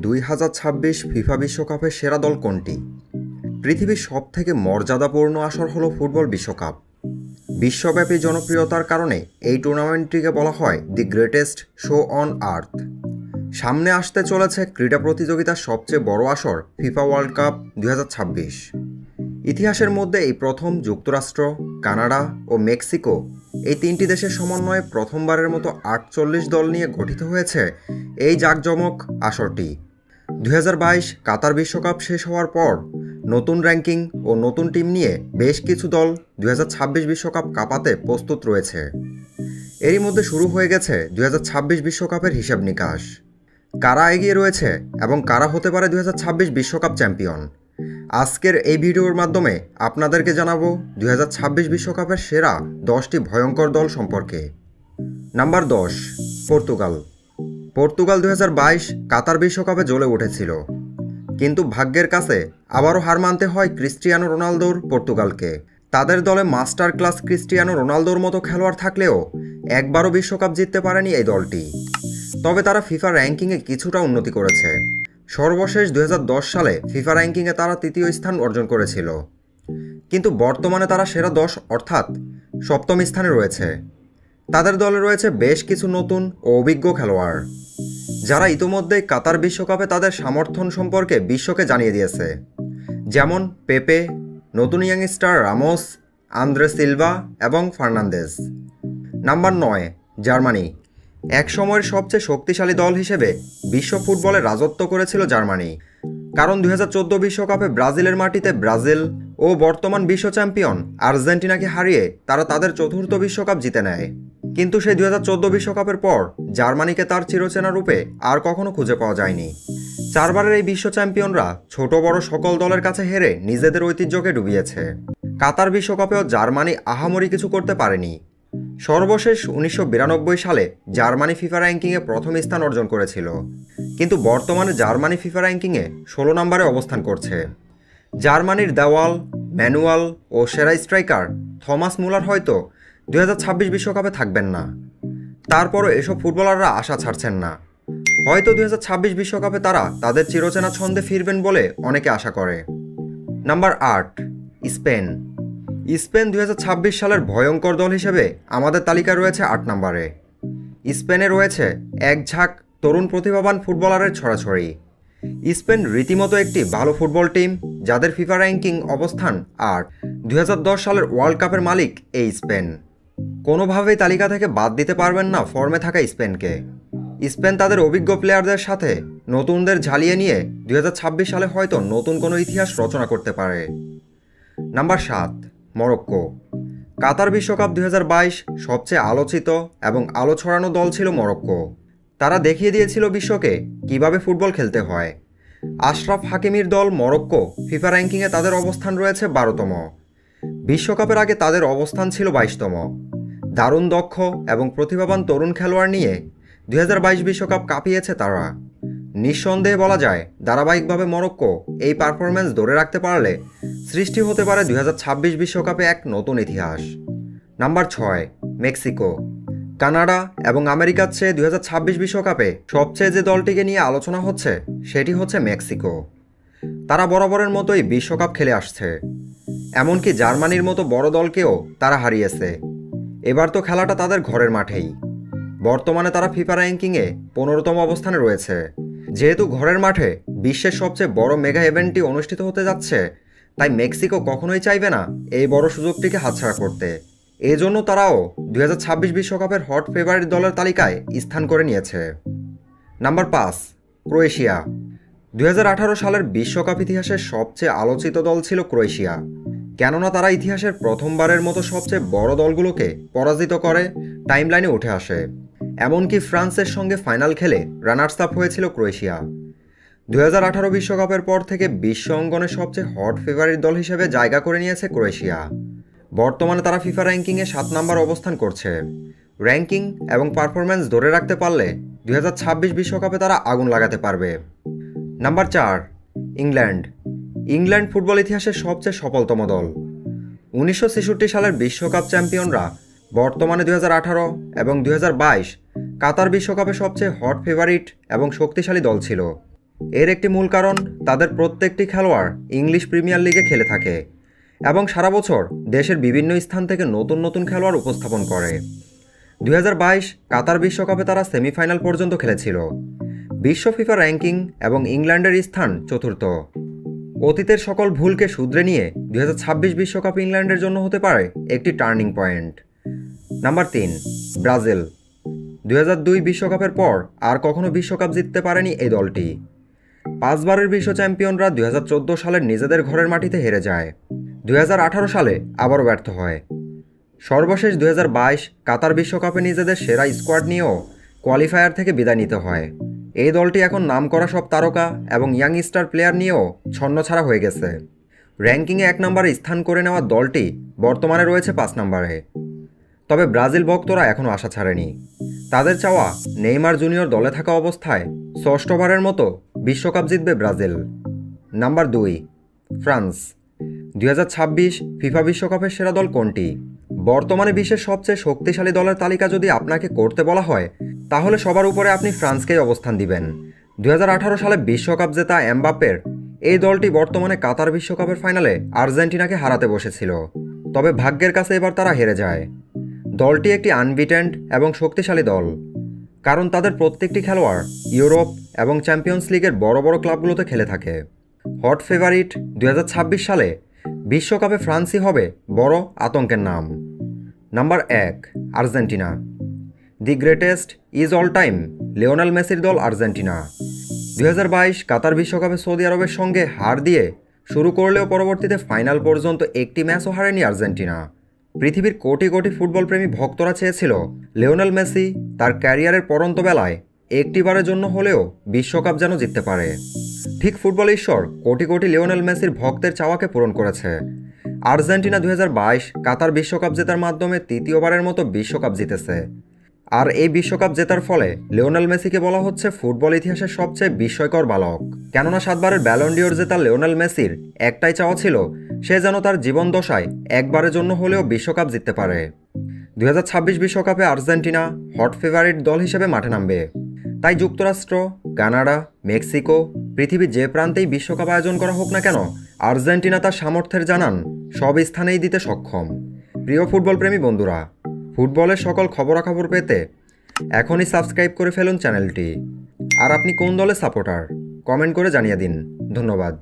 2026 FIFA বিশ্বকাপের সেরা দল কোনটি? পৃথিবীর সবথেকে মর্যাদাপূর্ণ আসর হলো ফুটবল বিশ্বকাপ। বিশ্বব্যাপী জনপ্রিয়তার কারণে এই টুর্নামেন্টটিকে বলা হয় the greatest show on earth. সামনে আসতে চলেছে ক্রীড়া প্রতিযোগিতার সবচেয়ে বড় আসর ফিফা ওয়ার্ল্ড কাপ 2026। ইতিহাসের মধ্যে এই প্রথম যুক্তরাষ্ট্র, কানাডা ও মেক্সিকো এই তিনটি দেশের সমন্বয়ে প্রথমবারের মতো 48 দল নিয়ে গঠিত হয়েছে এই জাঁকজমক আসরটি। 2022 কাতার বিশ্বকাপ শেষ হওয়ার পর নতুন র্যাঙ্কিং ও নতুন টিম নিয়ে বেশ কিছু দল 2026 বিশ্বকাপ কাঁপাতে প্রস্তুত রয়েছে। এরই মধ্যে শুরু হয়ে গেছে 2026 বিশ্বকাপের হিসাব নিকাশ। কারা এগিয়ে রয়েছে এবং কারা হতে পারে 2026 বিশ্বকাপ চ্যাম্পিয়ন, আজকের এই ভিডিওর মাধ্যমে আপনাদেরকে জানাবো 2026 বিশ্বকাপের সেরা 10টি ভয়ঙ্কর দল সম্পর্কে। Number 10, Portugal. পর্তুগাল 2022 কাতার বিশ্বকাপে জ্বলে উঠেছিল, কিন্তু ভাগ্যের কাছে আবারও হার মানতে হয় ক্রিস্টিয়ানো রোনালদোর পর্তুগালকে। তাদের দলে মাস্টার ক্লাস ক্রিস্টিয়ানো রোনালদোর মতো খেলোয়াড় থাকলেও একবারও বিশ্বকাপ জিততে পারেনি এই দলটি। তবে তারা ফিফা র্যাঙ্কিংয়ে কিছুটা উন্নতি করেছে। সর্বশেষ 2010 সালে ফিফা র্যাঙ্কিংয়ে তারা তৃতীয় স্থান অর্জন করেছিল, কিন্তু বর্তমানে তারা সেরা 10 অর্থাৎ সপ্তম স্থানে রয়েছে। তাদের দলে রয়েছে বেশ কিছু নতুন ও অভিজ্ঞ খেলোয়াড়, যারা ইতোমধ্যেই কাতার বিশ্বকাপে তাদের সমর্থন সম্পর্কে বিশ্বকে জানিয়ে দিয়েছে, যেমন পেপে, নতুন ইয়াংস্টার রামোস, আন্দ্রে সিলভা এবং ফার্নান্দেজ। Number 9, Germany. এক সময়ের সবচেয়ে শক্তিশালী দল হিসেবে বিশ্ব ফুটবলে রাজত্ব করেছিল জার্মানি, কারণ 2014 বিশ্বকাপে ব্রাজিলের মাটিতে ব্রাজিল ও বর্তমান বিশ্ব চ্যাম্পিয়ন আর্জেন্টিনাকে হারিয়ে তারা তাদের চতুর্থ বিশ্বকাপ জিতে নেয়। কিন্তু সেই 2014 বিশ্বকাপের পর জার্মানিকে তার চিরচেনা রূপে আর কখনো খুঁজে পাওয়া যায়নি। 4 বারের এই বিশ্ব চ্যাম্পিয়নরা ছোট বড় সকল দলের কাছে হেরে নিজেদের ঐতিহ্যকে ডুবিয়েছে। কাতার বিশ্বকাপেও জার্মানি আহামরি কিছু করতে পারেনি। সর্বশেষ 1992 সালে জার্মানি ফিফা র্যাঙ্কিংয়ে প্রথম স্থান অর্জন করেছিল, কিন্তু বর্তমানে জার্মানি ফিফা র্যাঙ্কিংয়ে 16 নম্বরে অবস্থান করছে। জার্মানির দেওয়াল, ম্যানুয়াল ও সেরা স্ট্রাইকার থমাস মুলার হয়তো 2026 বিশ্বকাপে থাকবেন না। তারপরও এসব ফুটবলাররা আশা ছাড়ছেন না। হয়তো 2026 বিশ্বকাপে তারা তাদের চিরচেনা ছন্দে ফিরবেন বলে অনেকে আশা করে। Number 8, Spain. স্পেন 2026 সালের ভয়ঙ্কর দল হিসেবে আমাদের তালিকায় রয়েছে 8 নম্বরে। স্পেনে রয়েছে এক ঝাঁক তরুণ প্রতিভাবান ফুটবলারের ছড়াছড়ি। স্পেন রীতিমতো একটি ভালো ফুটবল টিম, যাদের ফিফা র্যাঙ্কিং অবস্থান 8। 2010 সালের ওয়ার্ল্ড কাপের মালিক এই স্পেন। কোনোভাবেই তালিকা থেকে বাদ দিতে পারবেন না ফর্মে থাকা স্পেনকে। স্পেন তাদের অভিজ্ঞ প্লেয়ারদের সাথে নতুনদের ঝালিয়ে নিয়ে 2026 সালে হয়তো নতুন কোনো ইতিহাস রচনা করতে পারে। Number 7, Morocco. কাতার বিশ্বকাপ 2022 সবচেয়ে আলোচিত এবং আলো ছড়ানো দল ছিল মরক্কো। তারা দেখিয়ে দিয়েছিল বিশ্বকে কিভাবে ফুটবল খেলতে হয়। আশরাফ হাকিমির দল মরক্কো ফিফা র্যাঙ্কিংয়ে তাদের অবস্থান রয়েছে 12তম। বিশ্বকাপের আগে তাদের অবস্থান ছিল 22তম। দারুণ দক্ষ এবং প্রতিভাবান তরুণ খেলোয়াড় নিয়ে 2022 বিশ্বকাপ কাঁপিয়েছে তারা। নিঃসন্দেহে বলা যায় ধারাবাহিকভাবে মরক্কো এই পারফরম্যান্স ধরে রাখতে পারলে সৃষ্টি হতে পারে 2026 বিশ্বকাপে এক নতুন ইতিহাস। Number 6, Mexico. কানাডা এবং আমেরিকার চেয়ে 2026 বিশ্বকাপে সবচেয়ে যে দলটিকে নিয়ে আলোচনা হচ্ছে সেটি হচ্ছে মেক্সিকো। তারা বরাবরের মতোই বিশ্বকাপ খেলে আসছে, এমনকি জার্মানির মতো বড় দলকেও তারা হারিয়েছে। এবার তো খেলাটা তাদের ঘরের মাঠেই। বর্তমানে তারা ফিফা র্যাঙ্কিংয়ে 15তম অবস্থানে রয়েছে। যেহেতু ঘরের মাঠে বিশ্বের সবচেয়ে বড় মেগা ইভেন্টটি অনুষ্ঠিত হতে যাচ্ছে, তাই মেক্সিকো কখনোই চাইবে না এই বড় সুযোগটিকে হাতছাড়া করতে। এজন্য তারাও 2026 বিশ্বকাপের হট ফেভারিট দলের তালিকায় স্থান করে নিয়েছে। Number 5, Croatia. 2018 সালের বিশ্বকাপ ইতিহাসের সবচেয়ে আলোচিত দল ছিল ক্রোয়েশিয়া, কেননা তারা ইতিহাসের প্রথমবারের মতো সবচেয়ে বড় দলগুলোকে পরাজিত করে টাইমলাইনে উঠে আসে। এমনকি ফ্রান্সের সঙ্গে ফাইনাল খেলে রানার্স আপ হয়েছিল ক্রোয়েশিয়া। 2018 বিশ্বকাপের পর থেকে বিশ্ব অঙ্গনে সবচেয়ে হট ফেভারিট দল হিসেবে জায়গা করে নিয়েছে ক্রোয়েশিয়া। বর্তমানে তারা ফিফা র্যাঙ্কিংয়ে 7 নম্বর অবস্থান করছে। র্যাঙ্কিং এবং পারফরম্যান্স ধরে রাখতে পারলে 2026 বিশ্বকাপে তারা আগুন লাগাতে পারবে। Number 4, England. ইংল্যান্ড ফুটবল ইতিহাসের সবচেয়ে সফলতম দল। 1966 সালের বিশ্বকাপ চ্যাম্পিয়নরা বর্তমানে 2018 এবং 2022 কাতার বিশ্বকাপে সবচেয়ে হট ফেভারিট এবং শক্তিশালী দল ছিল। এর একটি মূল কারণ তাদের প্রত্যেকটি খেলোয়াড় ইংলিশ প্রিমিয়ার লিগে খেলে থাকে এবং সারা বছর দেশের বিভিন্ন স্থান থেকে নতুন নতুন খেলোয়াড় উপস্থাপন করে। 2022 কাতার বিশ্বকাপে তারা সেমিফাইনাল পর্যন্ত খেলেছিল। বিশ্ব ফিফা র্যাঙ্কিং এবং ইংল্যান্ডের স্থান চতুর্থ। অতীতের সকল ভুলকে শুধরে নিয়ে 2026 বিশ্বকাপ ইংল্যান্ডের জন্য হতে পারে একটি টার্নিং পয়েন্ট। Number 3, Brazil. 2002 বিশ্বকাপের পর আর কখনো বিশ্বকাপ জিততে পারেনি এই দলটি। 5 বারের বিশ্ব চ্যাম্পিয়নরা 2014 সালের নিজেদের ঘরের মাটিতে হেরে যায়। 2018 সালে আবারও ব্যর্থ হয়। সর্বশেষ 2022 কাতার বিশ্বকাপে নিজেদের সেরা স্কোয়াড নিয়েও কোয়ালিফায়ার থেকে বিদায় নিতে হয়। এই দলটি এখন নামকরা সব তারকা এবং ইয়াং স্টার প্লেয়ার নিয়েও ছন্নছাড়া হয়ে গেছে। র্যাঙ্কিংয়ে 1 নম্বরে স্থান করে নেওয়া দলটি বর্তমানে রয়েছে 5 নম্বরে। তবে ব্রাজিল ভক্তরা এখনও আশা ছাড়েনি। তাদের চাওয়া নেইমার জুনিয়র দলে থাকা অবস্থায় ষষ্ঠবারের মতো বিশ্বকাপ জিতবে ব্রাজিল। Number 2, France. 2026 ফিফা বিশ্বকাপের সেরা দল কোনটি? বর্তমানে বিশ্বের সবচেয়ে শক্তিশালী দলের তালিকা যদি আপনাকে করতে বলা হয় তাহলে সবার উপরে আপনি ফ্রান্সকেই অবস্থান দিবেন। 2018 সালে বিশ্বকাপ জেতা এমবাপ্পের এই দলটি বর্তমানে কাতার বিশ্বকাপের ফাইনালে আর্জেন্টিনাকে হারাতে বসেছিল। তবে ভাগ্যের কাছে এবার তারা হেরে যায়। দলটি একটি আনবিটেন্ড এবং শক্তিশালী দল, কারণ তাদের প্রত্যেকটি খেলোয়াড় ইউরোপ এবং চ্যাম্পিয়ন্স লিগের বড় বড় ক্লাবগুলোতে খেলে থাকে। হট ফেভারিট 2026 সালে বিশ্বকাপে ফ্রান্সই হবে বড় আতঙ্কের নাম। Number 1, Argentina. The greatest is all time Lionel মেসির দল আর্জেন্টিনা। 2022 কাতার বিশ্বকাপে সৌদি আরবের সঙ্গে হার দিয়ে শুরু করলেও পরবর্তীতে ফাইনাল পর্যন্ত একটি ম্যাচও হারেনি আর্জেন্টিনা। পৃথিবীর কোটি কোটি ফুটবলপ্রেমী ভক্তরা চেয়েছিল লিওনেল মেসি তার ক্যারিয়ারের পরন্ত বেলায় একটিবারের জন্য হলেও বিশ্বকাপ যেন জিততে পারে। ঠিক ফুটবল ঈশ্বর কোটি কোটি লিওনেল মেসির ভক্তের চাওয়াকে পূরণ করেছে। আর্জেন্টিনা 2022 কাতার বিশ্বকাপ জেতার মাধ্যমে তৃতীয়বারের মতো বিশ্বকাপ জিতেছে। আর এই বিশ্বকাপ জেতার ফলে লিওনেল মেসিকে বলা হচ্ছে ফুটবল ইতিহাসের সবচেয়ে বিস্ময়কর বালক। কেননা 7 বারের ব্যালন ডিওর জেতা লিওনেল মেসির একটাই চাওয়া ছিল সে যেন তার জীবন দশায় একবারের জন্য হলেও বিশ্বকাপ জিততে পারে। 2026 বিশ্বকাপে আর্জেন্টিনা হট ফেভারিট দল হিসেবে মাঠে নামবে। তাই যুক্তরাষ্ট্র, কানাডা, মেক্সিকো, পৃথিবীর যে প্রান্তেই বিশ্বকাপ আয়োজন করা হোক না কেন আর্জেন্টিনা তার সামর্থ্যের জানান সব স্থানেই দিতে সক্ষম। প্রিয় ফুটবলপ্রেমী বন্ধুরা, ফুটবলের সকল খবরাখবর পেতে এখনই সাবস্ক্রাইব করে ফেলুন চ্যানেলটি। আর আপনি কোন দলের সাপোর্টার কমেন্ট করে জানিয়ে দিন। ধন্যবাদ।